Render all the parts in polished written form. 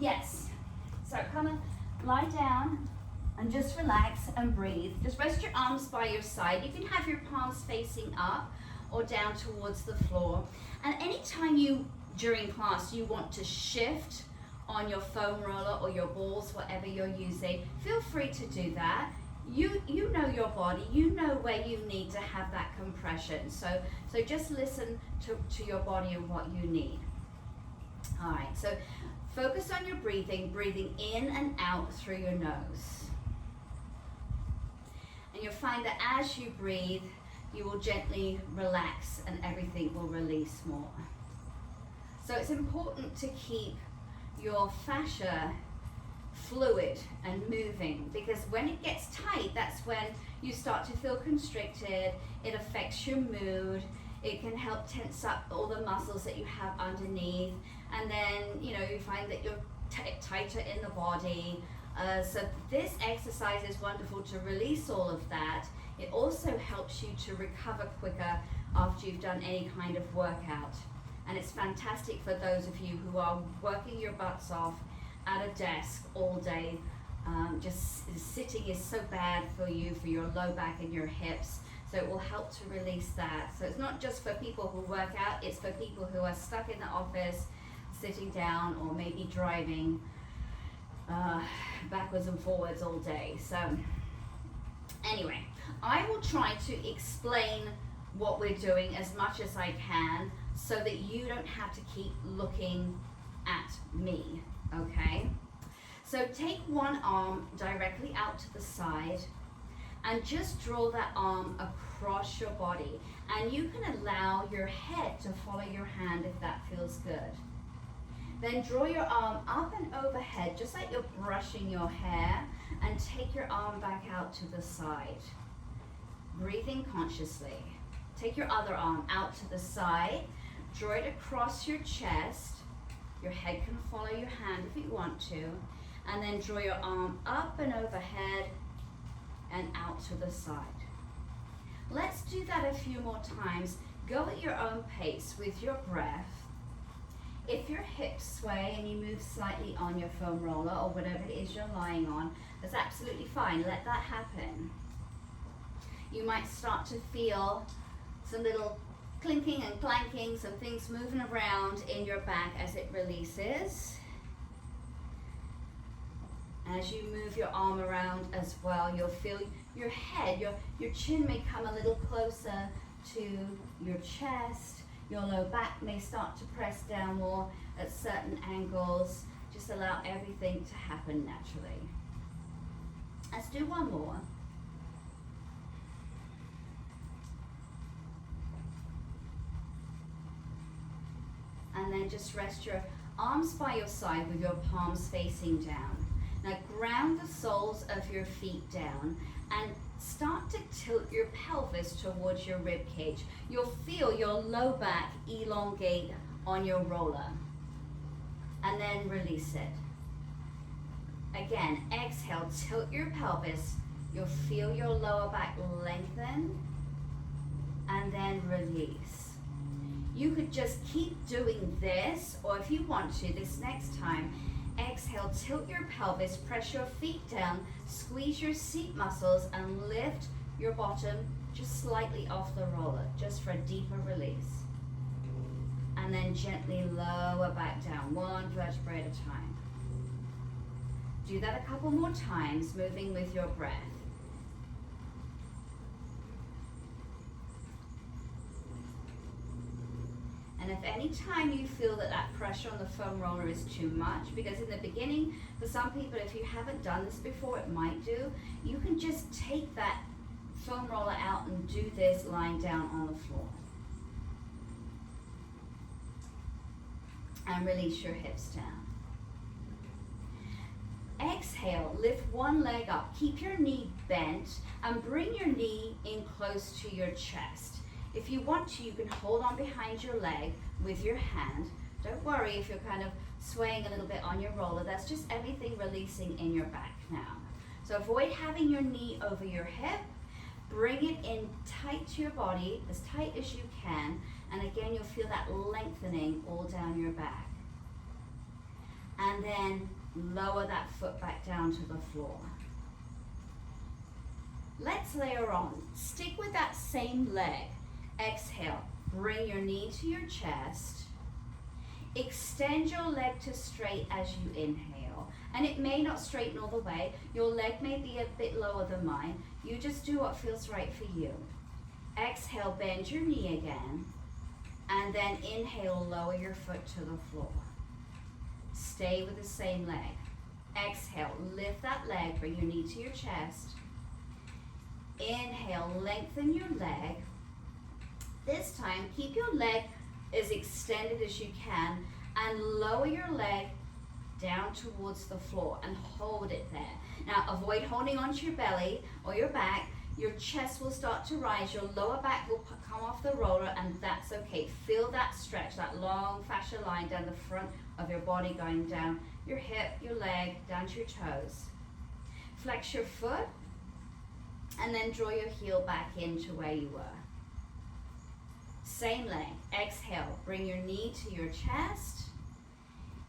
Yes. So come and lie down and just relax and breathe. Just rest your arms by your side. You can have your palms facing up or down towards the floor. And anytime you, during class, you want to shift on your foam roller or your balls, whatever you're using, feel free to do that. You know your body, you know where you need to have that compression. So just listen to your body and what you need. All right, so focus on your breathing, breathing in and out through your nose. And you'll find that as you breathe, you will gently relax and everything will release more. So it's important to keep your fascia fluid and moving, because when it gets tight, that's when you start to feel constricted. It affects your mood. It can help tense up all the muscles that you have underneath, and then you find that you're tighter in the body. So this exercise is wonderful to release all of that. It also helps you to recover quicker after you've done any kind of workout. And it's fantastic for those of you who are working your butts off at a desk all day. Just sitting is so bad for you, for your low back and your hips. So it will help to release that. So it's not just for people who work out, it's for people who are stuck in the office, sitting down, or maybe driving backwards and forwards all day. So anyway, I will try to explain what we're doing as much as I can so that you don't have to keep looking at me, okay? So take one arm directly out to the side and just draw that arm across your body. And you can allow your head to follow your hand if that feels good. Then draw your arm up and overhead, just like you're brushing your hair, and take your arm back out to the side. Breathing consciously. Take your other arm out to the side, draw it across your chest. Your head can follow your hand if you want to. And then draw your arm up and overhead and out to the side. Let's do that a few more times. Go at your own pace with your breath. If your hips sway and you move slightly on your foam roller or whatever it is you're lying on, that's absolutely fine. Let that happen. You might start to feel some little clinking and clanking, some things moving around in your back as it releases. As you move your arm around as well, you'll feel your head, your chin may come a little closer to your chest. Your low back may start to press down more at certain angles. Just allow everything to happen naturally. Let's do one more. And then just rest your arms by your side with your palms facing down. Now ground the soles of your feet down and start to tilt your pelvis towards your rib cage. You'll feel your low back elongate on your roller. And then release it. Again, exhale, tilt your pelvis. You'll feel your lower back lengthen. And then release. You could just keep doing this, or if you want to, this next time, exhale, tilt your pelvis, press your feet down, squeeze your seat muscles, and lift your bottom just slightly off the roller, just for a deeper release. And then gently lower back down, one vertebrae at a time. Do that a couple more times, moving with your breath. And if any time you feel that pressure on the foam roller is too much, because in the beginning, for some people, if you haven't done this before, it might do, you can just take that foam roller out and do this lying down on the floor. And release your hips down. Exhale, lift one leg up. Keep your knee bent and bring your knee in close to your chest. If you want to, you can hold on behind your leg with your hand. Don't worry if you're kind of swaying a little bit on your roller. That's just everything releasing in your back now. So avoid having your knee over your hip. Bring it in tight to your body, as tight as you can. And again, you'll feel that lengthening all down your back. and then lower that foot back down to the floor. Let's layer on. Stick with that same leg. Exhale, bring your knee to your chest. Extend your leg to straight as you inhale. And it may not straighten all the way. Your leg may be a bit lower than mine. You just do what feels right for you. Exhale, bend your knee again. And then inhale, lower your foot to the floor. Stay with the same leg. Exhale, lift that leg, bring your knee to your chest. Inhale, lengthen your leg. This time, keep your leg as extended as you can and lower your leg down towards the floor and hold it there. Now, avoid holding onto your belly or your back. Your chest will start to rise, your lower back will come off the roller, and that's okay. Feel that stretch, that long fascia line down the front of your body going down your hip, your leg, down to your toes. Flex your foot, and then draw your heel back into where you were. Same leg. Exhale, bring your knee to your chest.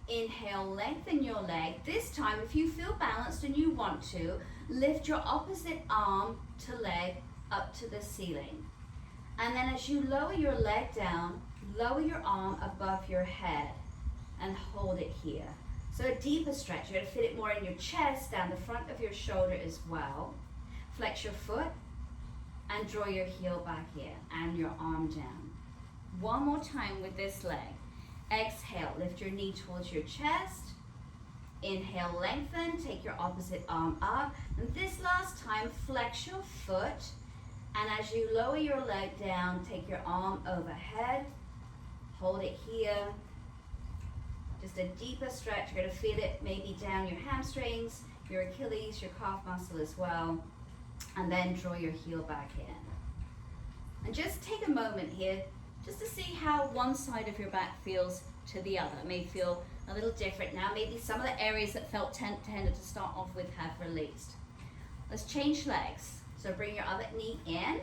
Inhale, lengthen your leg. This time, if you feel balanced and you want to, lift your opposite arm to leg up to the ceiling. And then as you lower your leg down, lower your arm above your head and hold it here. So a deeper stretch. You're going to fit it more in your chest, down the front of your shoulder as well. Flex your foot and draw your heel back here and your arm down. One more time with this leg. Exhale, lift your knee towards your chest. Inhale, lengthen, take your opposite arm up. And this last time, flex your foot. And as you lower your leg down, take your arm overhead. Hold it here. Just a deeper stretch. You're going to feel it maybe down your hamstrings, your Achilles, your calf muscle as well. And then draw your heel back in. And just take a moment here just to see how one side of your back feels to the other. It may feel a little different now. Maybe some of the areas that felt tender to start off with have released. Let's change legs. So bring your other knee in,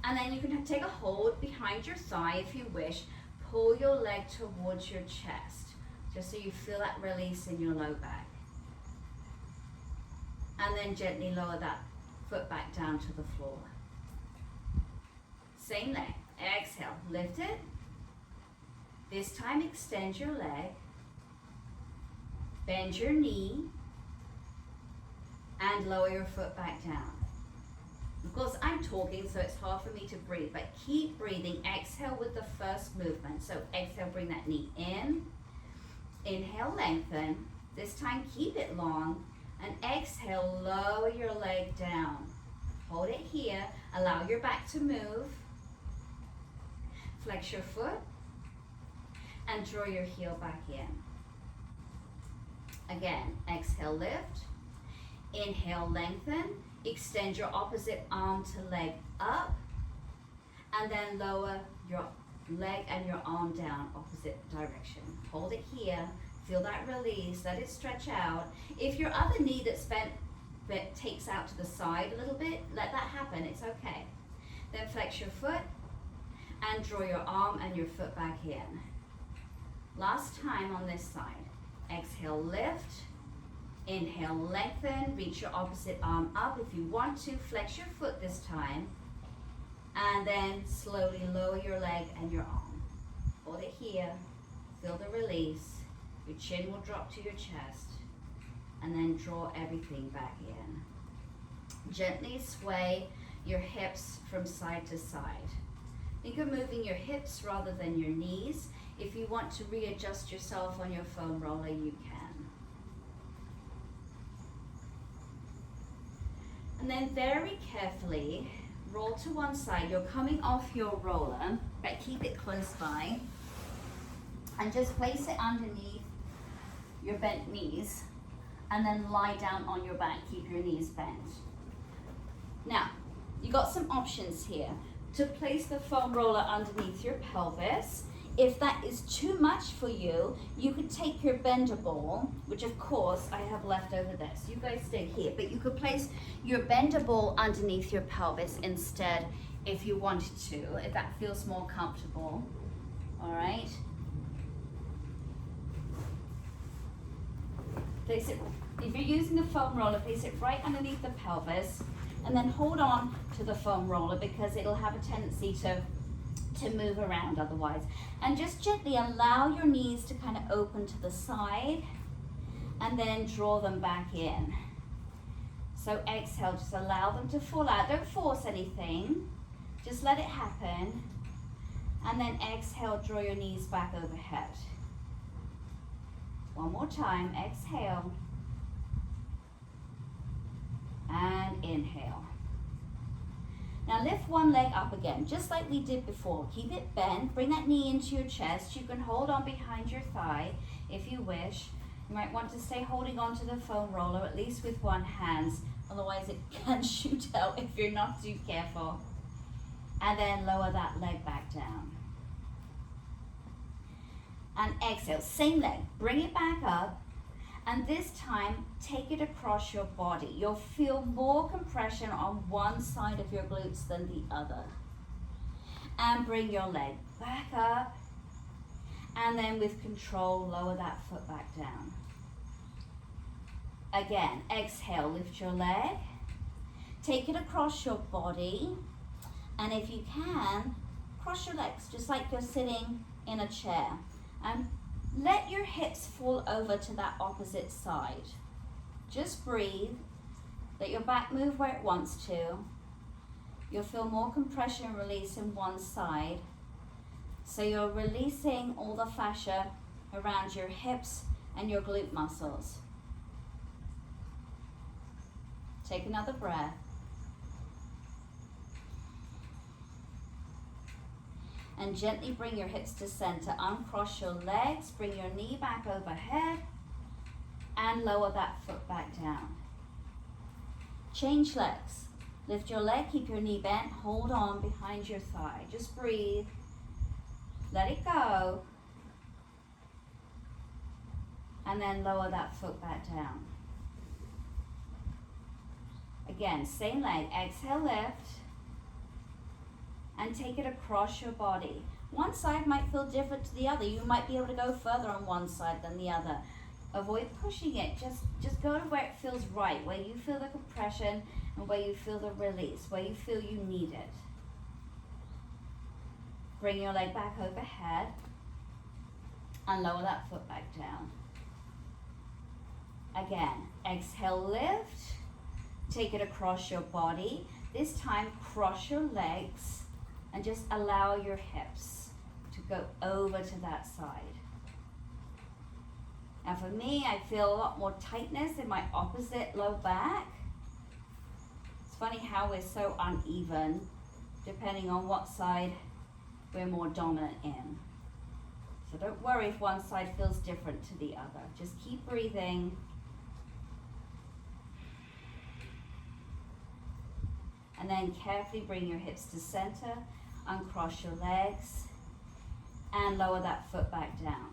and then you can take a hold behind your thigh if you wish. Pull your leg towards your chest, just so you feel that release in your low back. And then gently lower that foot back down to the floor. Same leg. Exhale, lift it. This time extend your leg. Bend your knee. And lower your foot back down. Of course, I'm talking, so it's hard for me to breathe, but keep breathing. Exhale with the first movement. So exhale, bring that knee in. Inhale, lengthen. This time, keep it long. And exhale, lower your leg down. Hold it here. Allow your back to move. Flex your foot. And draw your heel back in. Again, exhale, lift. Inhale, lengthen. Extend your opposite arm to leg up. And then lower your leg and your arm down opposite direction. Hold it here. Feel that release. Let it stretch out. If your other knee that's bent takes out to the side a little bit, let that happen. It's okay. Then flex your foot and draw your arm and your foot back in. Last time on this side. Exhale, lift. Inhale, lengthen. Reach your opposite arm up. If you want to, flex your foot this time. And then slowly lower your leg and your arm. Hold it here. Feel the release. Your chin will drop to your chest. And then draw everything back in. Gently sway your hips from side to side. Think of moving your hips rather than your knees. If you want to readjust yourself on your foam roller, you can. And then very carefully, roll to one side. You're coming off your roller, but keep it close by. And just place it underneath your bent knees. And then lie down on your back. Keep your knees bent. Now, you got some options here. To place the foam roller underneath your pelvis. If that is too much for you, you could take your bender ball, which of course I have left over there. So you guys stay here, but you could place your bender ball underneath your pelvis instead if you wanted to, if that feels more comfortable. All right. Place it, if you're using the foam roller, place it right underneath the pelvis, and then hold on to the foam roller because it'll have a tendency to move around otherwise. And just gently allow your knees to kind of open to the side and then draw them back in. So exhale, just allow them to fall out. Don't force anything, just let it happen. And then exhale, draw your knees back overhead. One more time, exhale. And inhale. Now lift one leg up again, just like we did before. Keep it bent, bring that knee into your chest. You can hold on behind your thigh if you wish. You might want to stay holding on to the foam roller, at least with one hand. Otherwise it can shoot out if you're not too careful. And then lower that leg back down. And exhale, same leg, bring it back up. And this time, take it across your body. You'll feel more compression on one side of your glutes than the other. And bring your leg back up. And then with control, lower that foot back down. Again, exhale, lift your leg. Take it across your body. And if you can, cross your legs, just like you're sitting in a chair. And let your hips fall over to that opposite side. Just breathe. Let your back move where it wants to. You'll feel more compression and release in one side. So you're releasing all the fascia around your hips and your glute muscles. Take another breath. And gently bring your hips to center. Uncross your legs, bring your knee back overhead, and lower that foot back down. Change legs. Lift your leg, keep your knee bent, hold on behind your thigh. Just breathe. Let it go. And then lower that foot back down. Again, same leg. Exhale, lift. And take it across your body. One side might feel different to the other. You might be able to go further on one side than the other. Avoid pushing it. Just go to where it feels right, where you feel the compression and where you feel the release, where you feel you need it. Bring your leg back overhead and lower that foot back down. Again, exhale, lift. Take it across your body. This time, cross your legs. And just allow your hips to go over to that side. Now for me, I feel a lot more tightness in my opposite low back. It's funny how we're so uneven depending on what side we're more dominant in. So don't worry if one side feels different to the other. Just keep breathing. And then carefully bring your hips to center. Uncross your legs and lower that foot back down.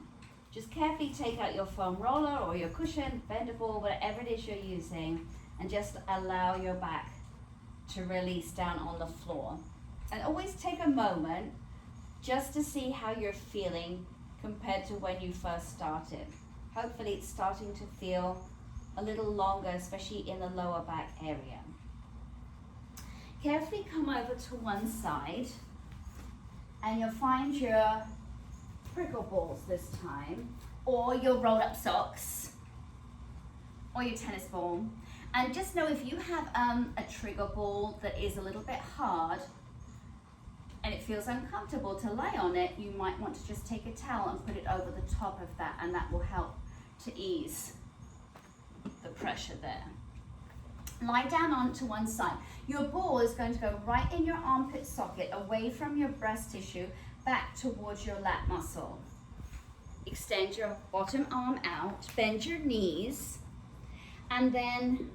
Just carefully take out your foam roller or your cushion, bendable, whatever it is you're using, and just allow your back to release down on the floor. And always take a moment just to see how you're feeling compared to when you first started. Hopefully it's starting to feel a little longer, especially in the lower back area. Carefully come over to one side. And you'll find your prickle balls this time, or your rolled up socks, or your tennis ball. And just know if you have a trigger ball that is a little bit hard and it feels uncomfortable to lie on it, you might want to just take a towel and put it over the top of that, and that will help to ease the pressure there. Lie down onto one side. Your ball is going to go right in your armpit socket, away from your breast tissue, back towards your lat muscle. Extend your bottom arm out, bend your knees, and then,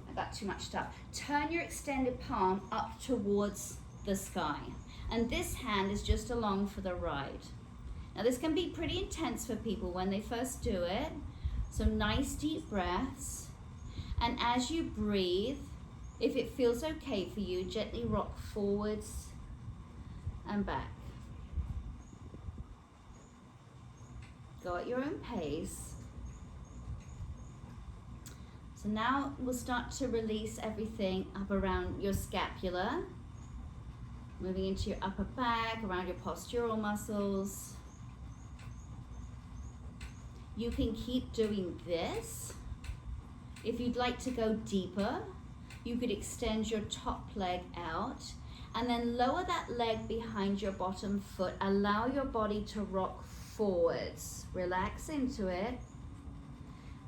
I got too much stuff, turn your extended palm up towards the sky. And this hand is just along for the ride. Now this can be pretty intense for people when they first do it. So nice deep breaths. And as you breathe, if it feels okay for you, gently rock forwards and back. Go at your own pace. So now we'll start to release everything up around your scapula, moving into your upper back, around your postural muscles. You can keep doing this. If you'd like to go deeper, you could extend your top leg out and then lower that leg behind your bottom foot. Allow your body to rock forwards. Relax into it.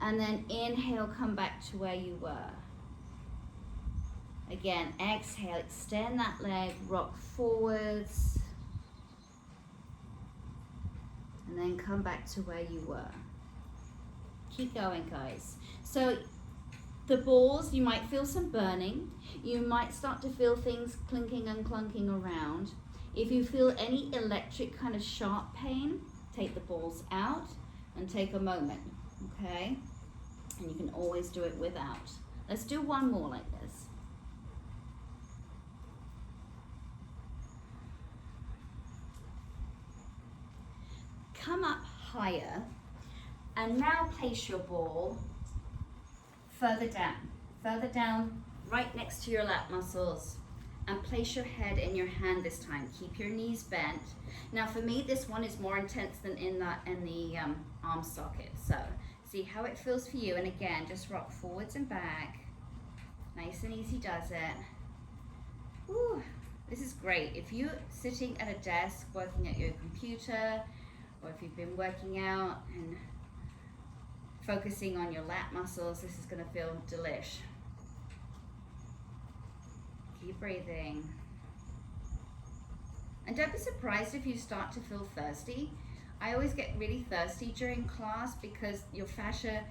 And then inhale, come back to where you were. Again, exhale, extend that leg, rock forwards. And then come back to where you were. Keep going, guys. So the balls, you might feel some burning. You might start to feel things clinking and clunking around. If you feel any electric kind of sharp pain, take the balls out and take a moment, okay? And you can always do it without. Let's do one more like this. Come up higher and now place your ball further down, right next to your lat muscles, and place your head in your hand this time. Keep your knees bent. Now for me, this one is more intense than in the arm socket. So see how it feels for you. And again, just rock forwards and back. Nice and easy does it. Woo, this is great. If you're sitting at a desk working at your computer, or if you've been working out and focusing on your lat muscles, this is going to feel delish. Keep breathing. And don't be surprised if you start to feel thirsty. I always get really thirsty during class because your fascia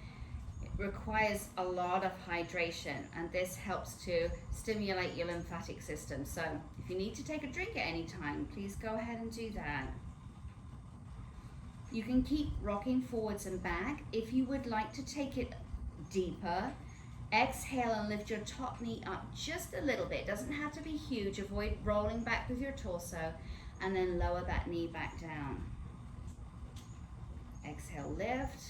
requires a lot of hydration, and this helps to stimulate your lymphatic system. So if you need to take a drink at any time, please go ahead and do that. You can keep rocking forwards and back. If you would like to take it deeper, exhale and lift your top knee up just a little bit. It doesn't have to be huge. Avoid rolling back with your torso, and then lower that knee back down. Exhale, lift.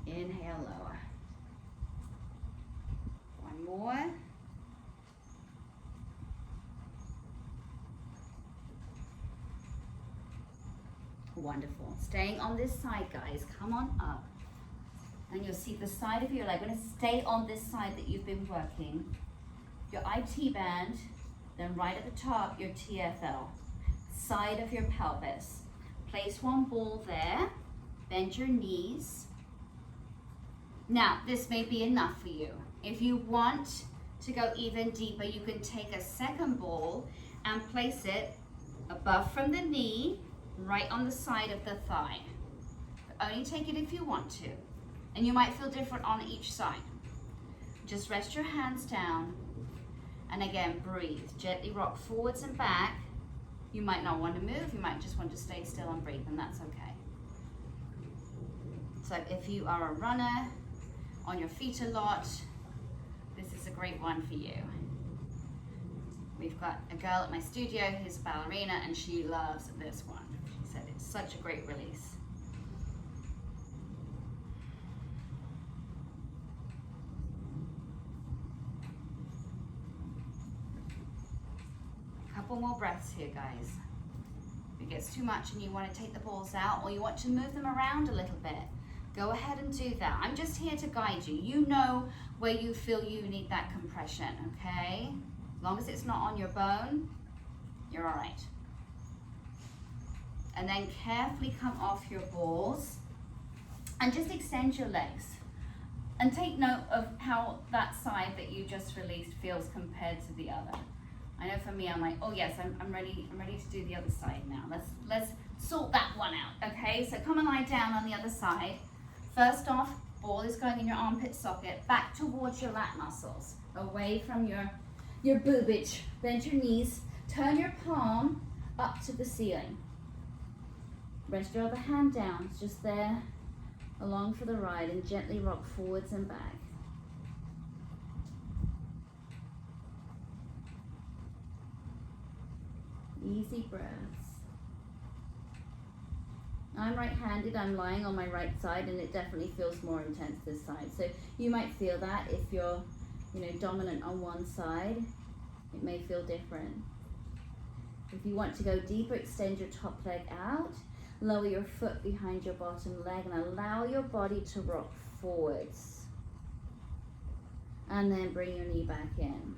Inhale, lower. One more. Wonderful. Staying on this side, guys. Come on up. And you'll see the side of your leg. We're going to stay on this side that you've been working. Your IT band, then right at the top, your TFL. Side of your pelvis. Place one ball there. Bend your knees. Now, this may be enough for you. If you want to go even deeper, you can take a second ball and place it above from the knee, right on the side of the thigh. But only take it if you want to. And you might feel different on each side. Just rest your hands down. And again, breathe. Gently rock forwards and back. You might not want to move. You might just want to stay still and breathe, and that's okay. So if you are a runner, on your feet a lot, this is a great one for you. We've got a girl at my studio who's a ballerina, and she loves this one. She said it's such a great release. A couple more breaths here, guys. If it gets too much and you want to take the balls out, or you want to move them around a little bit, go ahead and do that. I'm just here to guide you. You know where you feel you need that compression, okay? As long as it's not on your bone, you're all right. And then carefully come off your balls and just extend your legs. And take note of how that side that you just released feels compared to the other. I know for me, I'm like, oh yes, I'm ready to do the other side now. Let's sort that one out, okay? So come and lie down on the other side. First off, ball is going in your armpit socket, back towards your lat muscles, away from your boobage. Bend your knees, turn your palm up to the ceiling. Rest your other hand down, it's just there, along for the ride, and gently rock forwards and back. Easy breaths. I'm right-handed, I'm lying on my right side, and it definitely feels more intense this side. So you might feel that if you're, you know, dominant on one side, it may feel different. If you want to go deeper, extend your top leg out, lower your foot behind your bottom leg, and allow your body to rock forwards. And then bring your knee back in.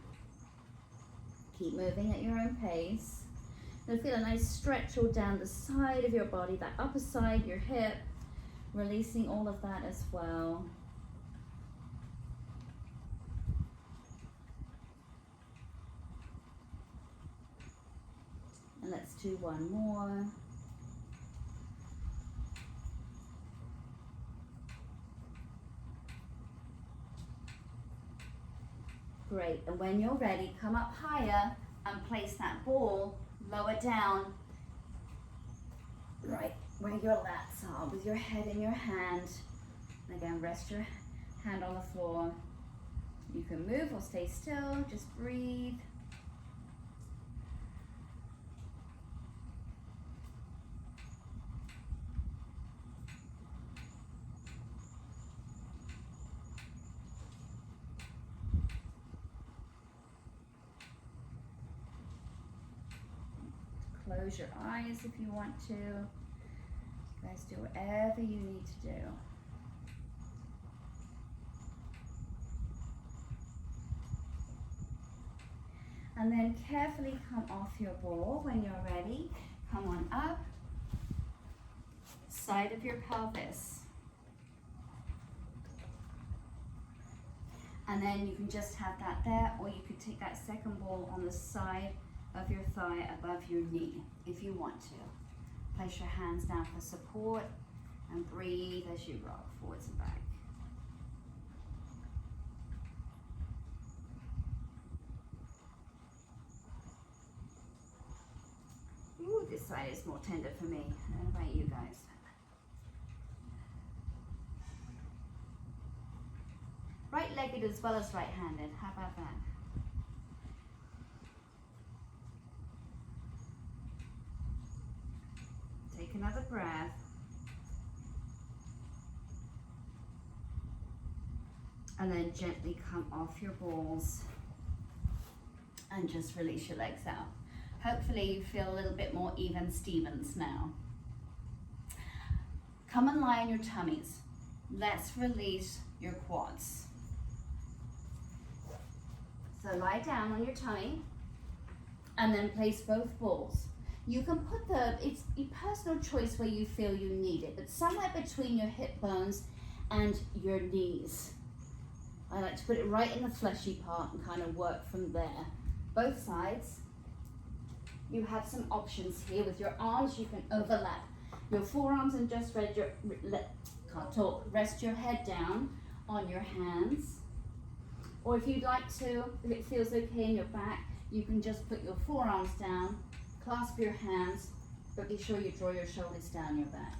Keep moving at your own pace. And feel a nice stretch all down the side of your body, that upper side, your hip, releasing all of that as well. And let's do one more. Great, and when you're ready, come up higher and place that ball lower down, right where your lats are, with your head in your hand. And again, rest your hand on the floor. You can move or stay still, just breathe. Close your eyes if you want to. You guys do whatever you need to do. And then carefully come off your ball when you're ready. Come on up. Side of your pelvis. And then you can just have that there, or you could take that second ball on the side of your thigh above your knee if you want to. Place your hands down for support and breathe as you rock forwards and back. Ooh, this side is more tender for me. I don't know about you guys. Right-legged as well as right-handed. How about that? Take another breath. And then gently come off your balls and just release your legs out. Hopefully you feel a little bit more even Stevens now. Come and lie on your tummies. Let's release your quads. So lie down on your tummy and then place both balls. You can put it's your personal choice where you feel you need it, but somewhere between your hip bones and your knees. I like to put it right in the fleshy part and kind of work from there. Both sides. You have some options here. With your arms, you can overlap your forearms and just rest your head down on your hands. Or if you'd like to, if it feels okay in your back, you can just put your forearms down, clasp your hands, but be sure you draw your shoulders down your back.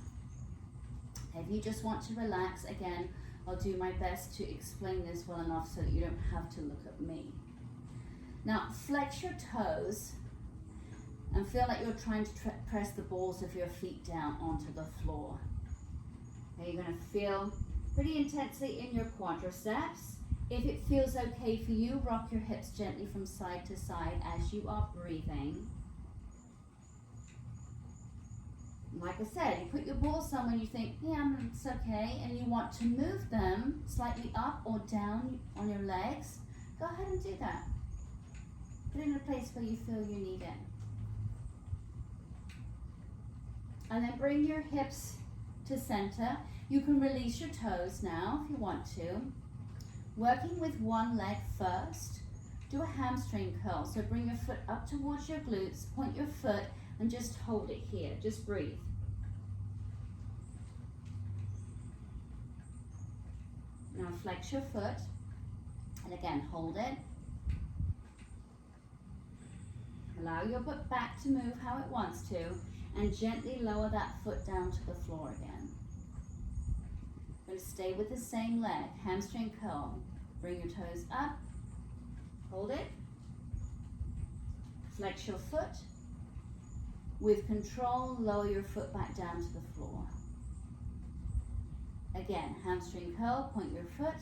If you just want to relax, again, I'll do my best to explain this well enough so that you don't have to look at me. Now, flex your toes and feel like you're trying to press the balls of your feet down onto the floor. Now you're going to feel pretty intensely in your quadriceps. If it feels okay for you, rock your hips gently from side to side as you are breathing. Like I said, you put your balls somewhere you think, yeah, it's okay, and you want to move them slightly up or down on your legs, go ahead and do that. Put it in a place where you feel you need it. And then bring your hips to center. You can release your toes now if you want to. Working with one leg first, do a hamstring curl. So bring your foot up towards your glutes, point your foot, and just hold it here. Just breathe. Now flex your foot, and again, hold it. Allow your butt back to move how it wants to, and gently lower that foot down to the floor again. We're going to stay with the same leg, hamstring curl. Bring your toes up, hold it, flex your foot, With control, lower your foot back down to the floor. Again, hamstring curl, point your foot,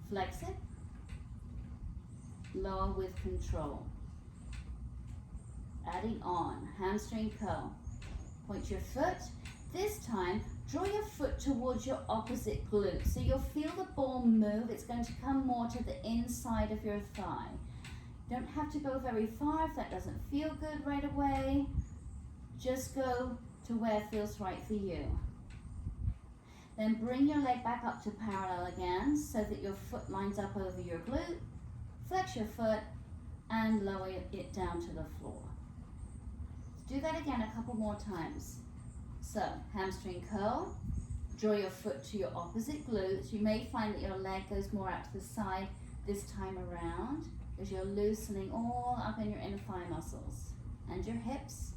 flex it, lower with control. Adding on, hamstring curl, point your foot. This time, draw your foot towards your opposite glute. So you'll feel the ball move. It's going to come more to the inside of your thigh. You don't have to go very far if that doesn't feel good right away. Just go to where it feels right for you. Then bring your leg back up to parallel again so that your foot lines up over your glute. Flex your foot and lower it down to the floor. Do that again a couple more times. So, hamstring curl, draw your foot to your opposite glutes. You may find that your leg goes more out to the side this time around as you're loosening all up in your inner thigh muscles and your hips.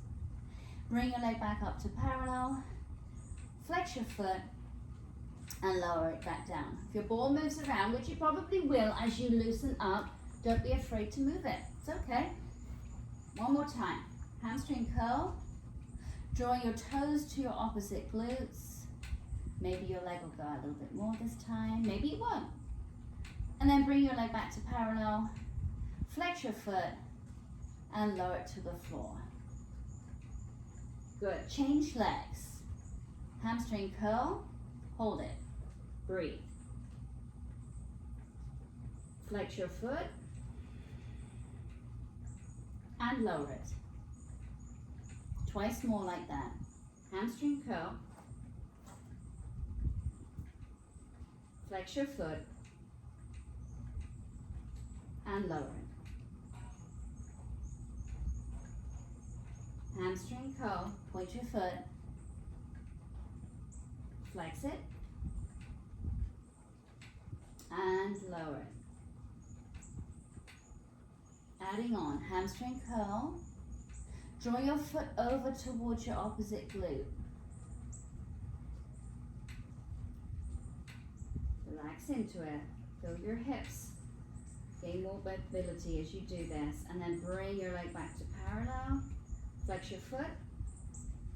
Bring your leg back up to parallel, flex your foot and lower it back down. If your ball moves around, which it probably will as you loosen up, don't be afraid to move it. It's okay. One more time. Hamstring curl. Draw your toes to your opposite glutes. Maybe your leg will go a little bit more this time. Maybe it won't. And then bring your leg back to parallel. Flex your foot and lower it to the floor. Good. Change legs. Hamstring curl. Hold it. Breathe. Flex your foot and lower it. Twice more like that. Hamstring curl. Flex your foot and lower it. Hamstring curl. Point your foot. Flex it and lower it. Adding on, hamstring curl. Draw your foot over towards your opposite glute. Relax into it. Feel your hips. Gain more mobility as you do this. And then bring your leg back to parallel. Flex your foot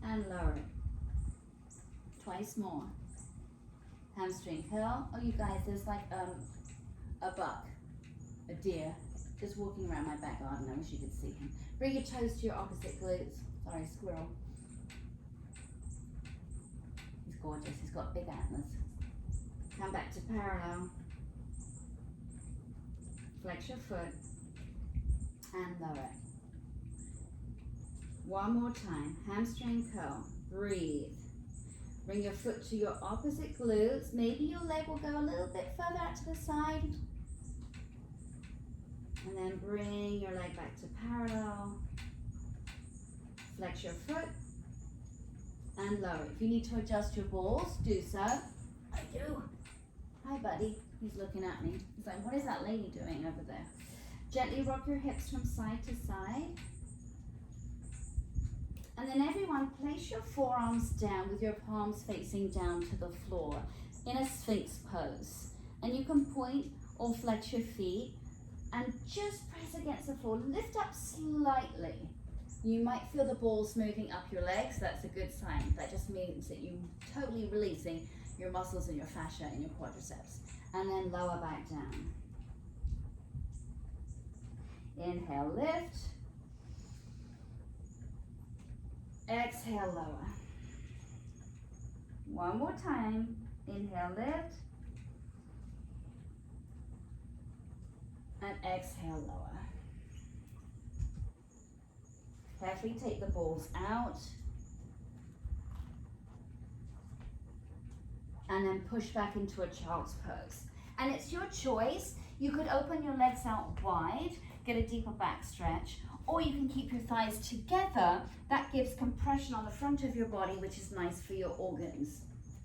and lower it. Twice more. Hamstring curl. Oh, you guys, there's like a buck, a deer, just walking around my back garden. I wish you could see him. Bring your toes to your opposite glutes. Sorry, squirrel. He's gorgeous. He's got big antlers. Come back to parallel. Flex your foot and lower it. One more time. Hamstring curl. Breathe. Bring your foot to your opposite glutes. Maybe your leg will go a little bit further out to the side. And then bring your leg back to parallel. Flex your foot and lower. If you need to adjust your balls, do so. I do. Hi, buddy. He's looking at me. He's like, what is that lady doing over there? Gently rock your hips from side to side. And then everyone, place your forearms down with your palms facing down to the floor in a Sphinx pose. And you can point or flex your feet and just press against the floor. Lift up slightly. You might feel the balls moving up your legs. That's a good sign. That just means that you're totally releasing your muscles and your fascia and your quadriceps. And then lower back down. Inhale, lift. Exhale, lower. One more time. Inhale, lift. And exhale, lower. Carefully take the balls out. And then push back into a child's pose. And it's your choice. You could open your legs out wide, get a deeper back stretch, or you can keep your thighs together. That gives compression on the front of your body, which is nice for your organs.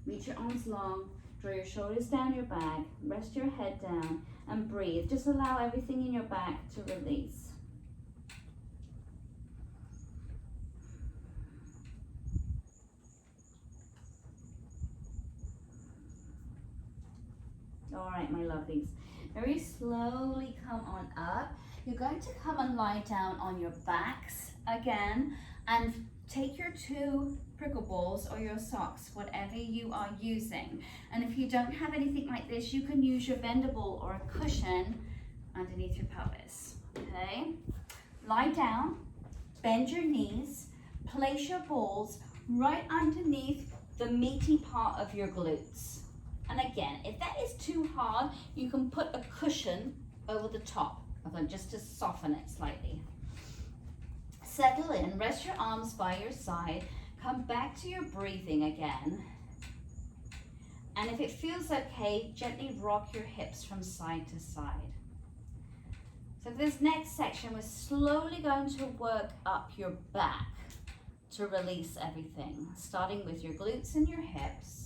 Reach your arms long, draw your shoulders down your back, rest your head down, and breathe. Just allow everything in your back to release. All right, my lovelies. Very slowly come on up. You're going to come and lie down on your backs again and take your two prickle balls or your socks, whatever you are using. And if you don't have anything like this, you can use your bendable or a cushion underneath your pelvis, okay? Lie down, bend your knees, place your balls right underneath the meaty part of your glutes. And again, if that is too hard, you can put a cushion over the top of them just to soften it slightly. Settle in, rest your arms by your side, come back to your breathing again. And if it feels okay, gently rock your hips from side to side. So for this next section, we're slowly going to work up your back to release everything, starting with your glutes and your hips.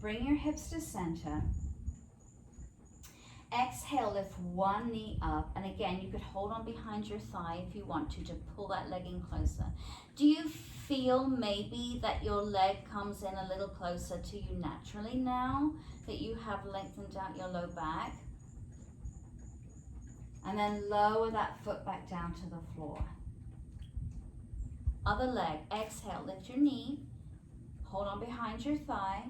Bring your hips to center. Exhale, lift one knee up. And again, you could hold on behind your thigh if you want to pull that leg in closer. Do you feel maybe that your leg comes in a little closer to you naturally now that you have lengthened out your low back? And then lower that foot back down to the floor. Other leg, exhale, lift your knee. Hold on behind your thigh.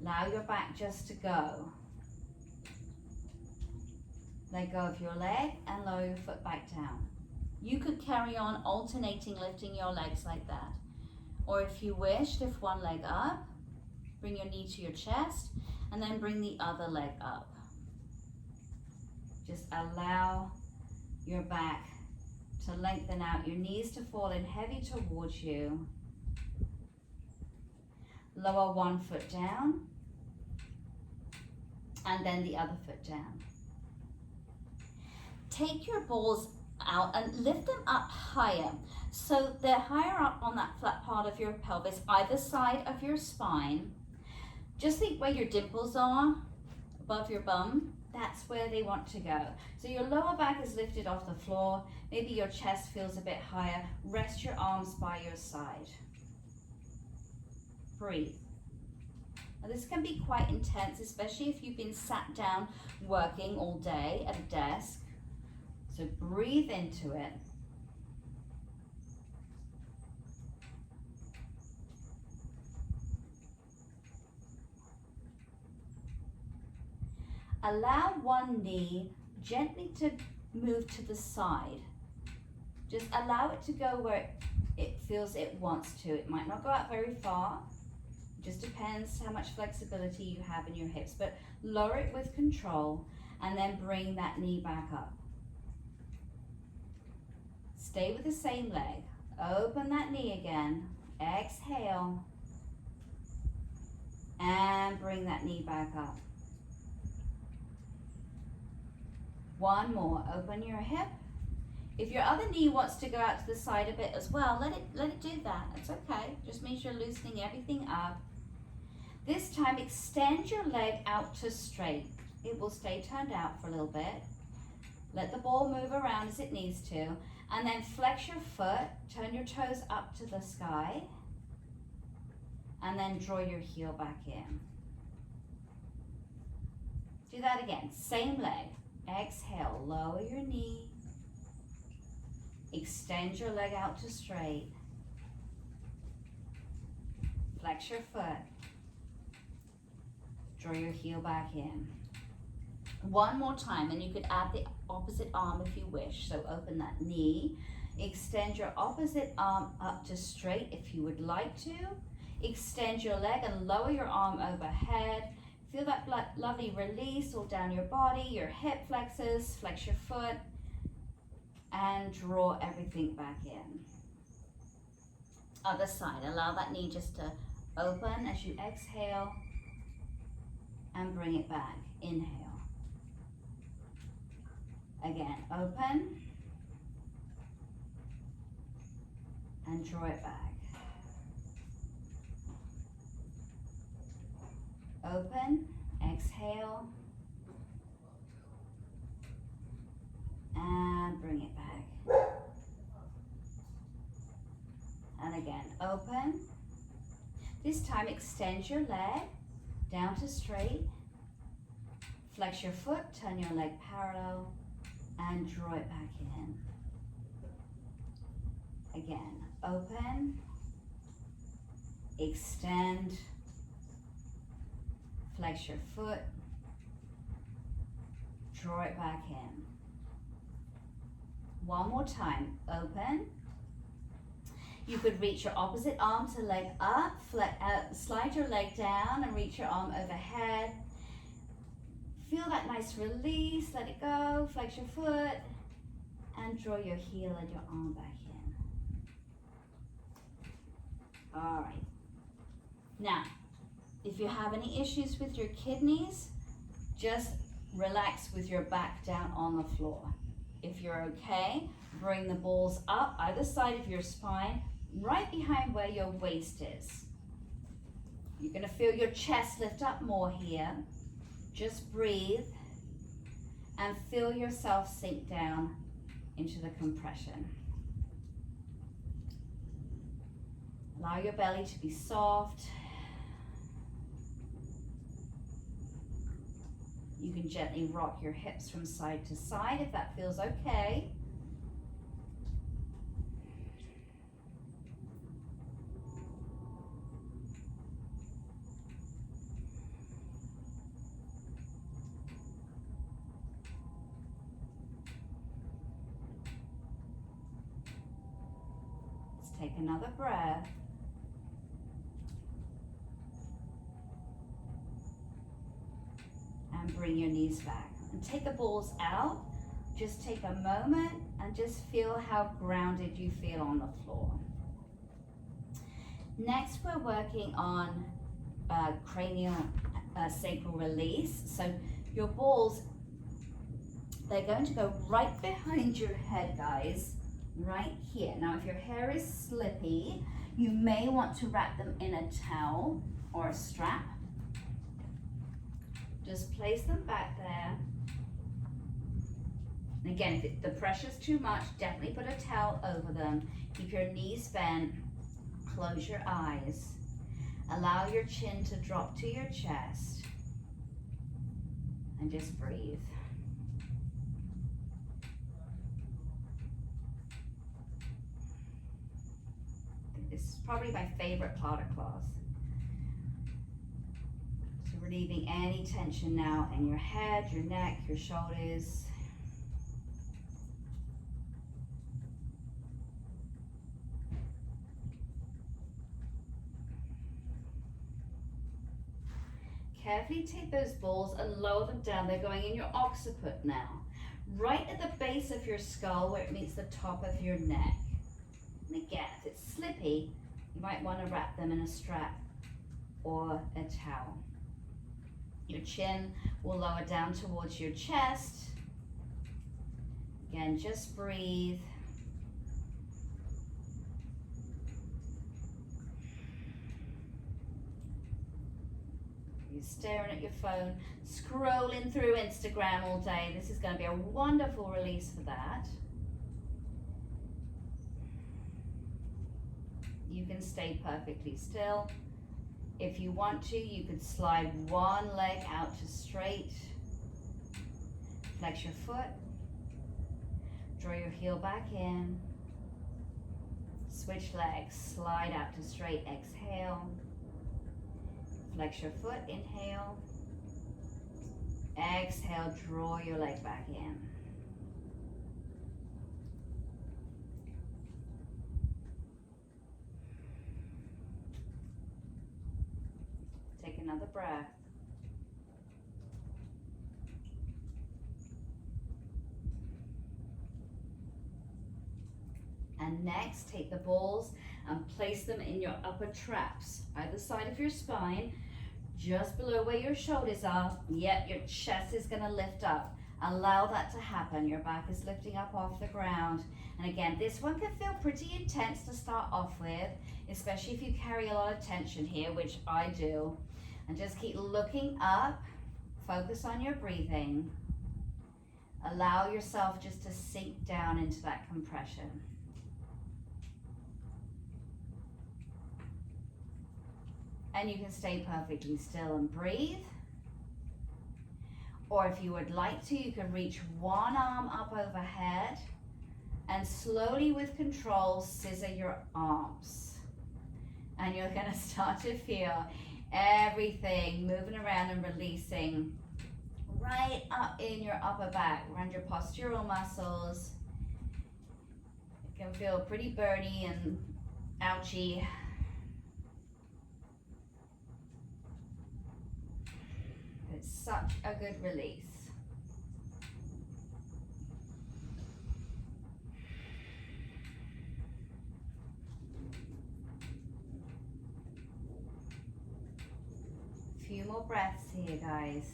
Allow your back just to go. Let go of your leg and lower your foot back down. You could carry on alternating lifting your legs like that. Or if you wish, lift one leg up, bring your knee to your chest, and then bring the other leg up. Just allow your back to lengthen out, your knees to fall in heavy towards you. Lower one foot down, and then the other foot down. Take your balls out and lift them up higher. So they're higher up on that flat part of your pelvis, either side of your spine. Just think where your dimples are, above your bum, that's where they want to go. So your lower back is lifted off the floor. Maybe your chest feels a bit higher. Rest your arms by your side. Breathe. Now this can be quite intense, especially if you've been sat down working all day at a desk. So breathe into it. Allow one knee gently to move to the side. Just allow it to go where it feels it wants to. It might not go out very far. It just depends how much flexibility you have in your hips, but lower it with control and then bring that knee back up. Stay with the same leg. Open that knee again. Exhale. And bring that knee back up. One more. Open your hip. If your other knee wants to go out to the side a bit as well, let it do that. It's okay. Just make sure you're loosening everything up. This time, extend your leg out to straight. It will stay turned out for a little bit. Let the ball move around as it needs to. And then flex your foot, turn your toes up to the sky, and then draw your heel back in. Do that again, same leg. Exhale, lower your knee. Extend your leg out to straight. Flex your foot. Draw your heel back in. One more time, and you could add the opposite arm if you wish. So open that knee, extend your opposite arm up to straight if you would like to. Extend your leg and lower your arm overhead. Feel that lovely release all down your body, your hip flexors, flex your foot, and draw everything back in. Other side, allow that knee just to open as you exhale and bring it back. Inhale. Again, open and draw it back. Open, exhale, this time, extend your leg down to straight. Flex your foot, turn your leg parallel, and draw it back in. Again, open, extend, flex your foot, draw it back in. One more time, open. You could reach your opposite arm to leg up, slide your leg down and reach your arm overhead. Feel that nice release, let it go, flex your foot, and draw your heel and your arm back in. All right. Now, if you have any issues with your kidneys, just relax with your back down on the floor. If you're okay, bring the balls up either side of your spine, right behind where your waist is. You're gonna feel your chest lift up more here. Just breathe and feel yourself sink down into the compression. Allow your belly to be soft. You can gently rock your hips from side to side if that feels okay. Let's take another breath. And bring your knees back. And take the balls out. Just take a moment and just feel how grounded you feel on the floor. Next, we're working on cranial sacral release. So your balls, they're going to go right behind your head, guys, right here. Now, if your hair is slippy, you may want to wrap them in a towel or a strap. Just place them back there. And again, if the pressure's too much, definitely put a towel over them. Keep your knees bent, close your eyes. Allow your chin to drop to your chest. And just breathe. This is probably my favorite part of class. Relieving any tension now in your head, your neck, your shoulders. Carefully take those balls and lower them down. They're going in your occiput now. Right at the base of your skull where it meets the top of your neck. And again, if it's slippy, you might want to wrap them in a strap or a towel. Your chin will lower down towards your chest. Again, just breathe. You're staring at your phone, scrolling through Instagram all day. This is going to be a wonderful release for that. You can stay perfectly still. If you want to, you could slide one leg out to straight. Flex your foot. Draw your heel back in. Switch legs, slide out to straight, exhale. Flex your foot, inhale. Exhale, draw your leg back in. Take another breath. And next, take the balls and place them in your upper traps, either side of your spine, just below where your shoulders are. Yep, your chest is gonna lift up. Allow that to happen. Your back is lifting up off the ground. And again, this one can feel pretty intense to start off with, especially if you carry a lot of tension here, which I do. And just keep looking up, focus on your breathing. Allow yourself just to sink down into that compression. And you can stay perfectly still and breathe. Or if you would like to, you can reach one arm up overhead and slowly with control scissor your arms. And you're going to start to feel everything moving around and releasing right up in your upper back, around your postural muscles. It can feel pretty burny and ouchy. It's such a good release. A few more breaths here, guys.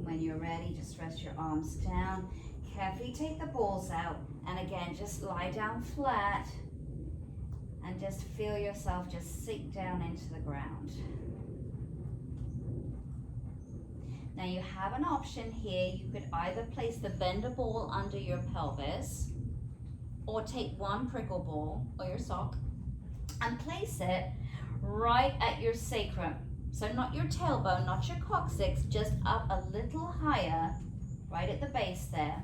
When you're ready, just rest your arms down. Carefully take the balls out. And again, just lie down flat and just feel yourself just sink down into the ground. Now you have an option here. You could either place the bender ball under your pelvis or take one prickle ball or your sock and place it right at your sacrum. So not your tailbone, not your coccyx, just up a little higher, right at the base there.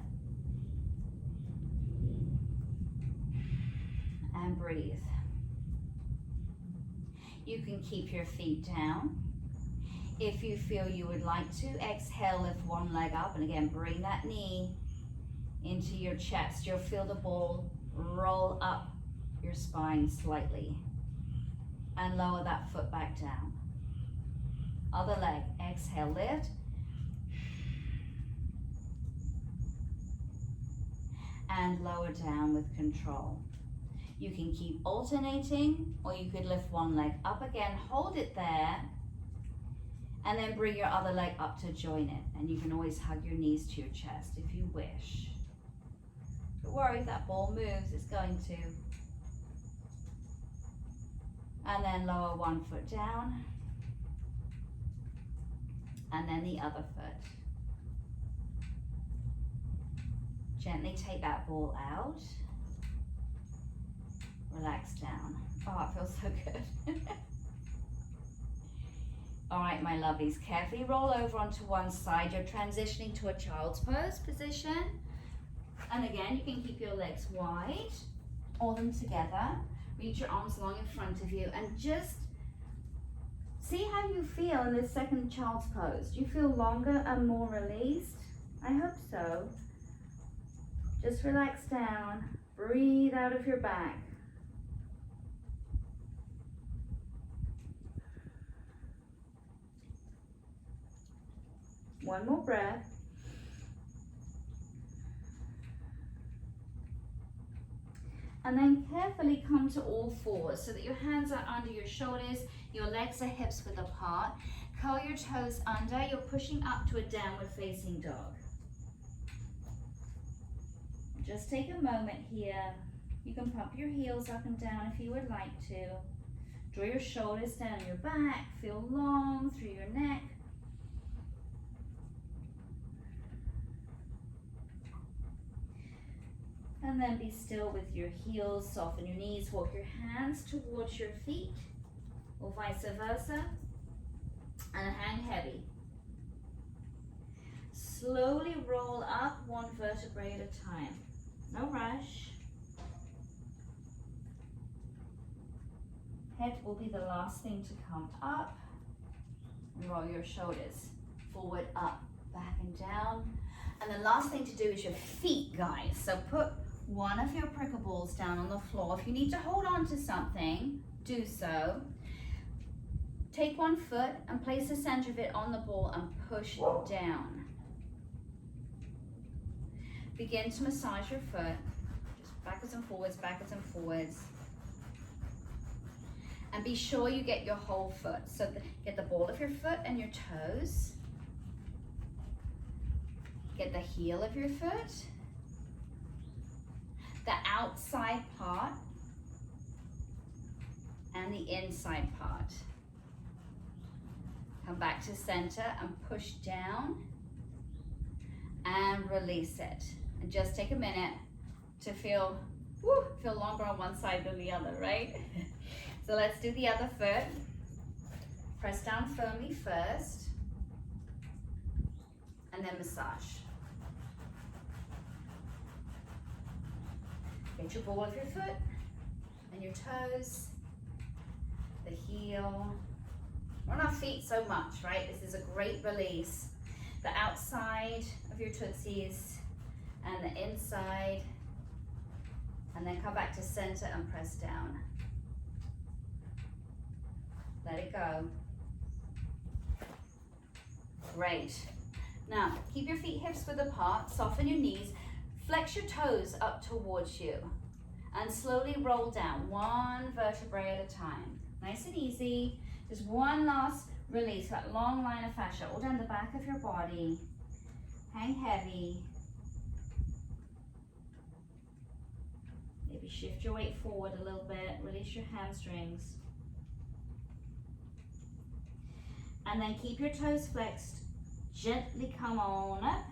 And breathe. You can keep your feet down. If you feel you would like to, exhale, lift one leg up, and again, bring that knee into your chest. You'll feel the ball roll up your spine slightly. And lower that foot back down. Other leg, exhale, lift. And lower down with control. You can keep alternating, or you could lift one leg up again, hold it there, and then bring your other leg up to join it. And you can always hug your knees to your chest if you wish. Don't worry if that ball moves, it's going to. And then lower one foot down. And then the other foot. Gently take that ball out. Relax down. Oh, it feels so good. All right, my lovelies, carefully roll over onto one side. You're transitioning to a child's pose position. And again, you can keep your legs wide, or them together. Reach your arms long in front of you and just see how you feel in this second child's pose. Do you feel longer and more released? I hope so. Just relax down. Breathe out of your back. One more breath. And then carefully come to all fours so that your hands are under your shoulders, your legs are hips width apart. Curl your toes under, you're pushing up to a downward facing dog. Just take a moment here. You can pump your heels up and down if you would like to. Draw your shoulders down your back, feel long through your neck. And then be still with your heels, soften your knees, walk your hands towards your feet, or vice versa, and hang heavy. Slowly roll up one vertebrae at a time. No rush. Head will be the last thing to come up. And roll your shoulders forward, up, back and down. And the last thing to do is your feet, guys. So put one of your prickle balls down on the floor. If you need to hold on to something, do so. Take one foot and place the center of it on the ball and push down. Begin to massage your foot, just backwards and forwards, backwards and forwards. And be sure you get your whole foot. So get the ball of your foot and your toes. Get the heel of your foot, the outside part, and the inside part. Come back to center and push down and release it. And just take a minute to feel longer on one side than the other, right? So let's do the other foot. Press down firmly first, and then massage. Get your ball of your foot and your toes, the heel. We're on our feet so much, right? This is a great release. The outside of your tootsies and the inside. And then come back to center and press down. Let it go. Great. Now, keep your feet hips width apart, soften your knees, flex your toes up towards you, and slowly roll down, one vertebrae at a time. Nice and easy. Just one last release, that long line of fascia all down the back of your body. Hang heavy. Maybe shift your weight forward a little bit, release your hamstrings. And then keep your toes flexed. Gently come on up.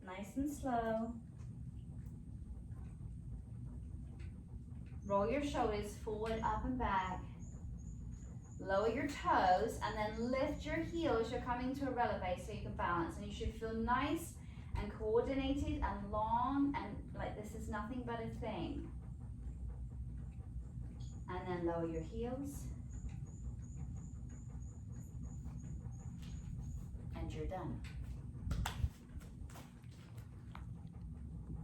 Nice and slow. Roll your shoulders forward, up and back. Lower your toes and then lift your heels. You're coming to a releve so you can balance. And you should feel nice and coordinated and long and like this is nothing but a thing. And then lower your heels. And you're done.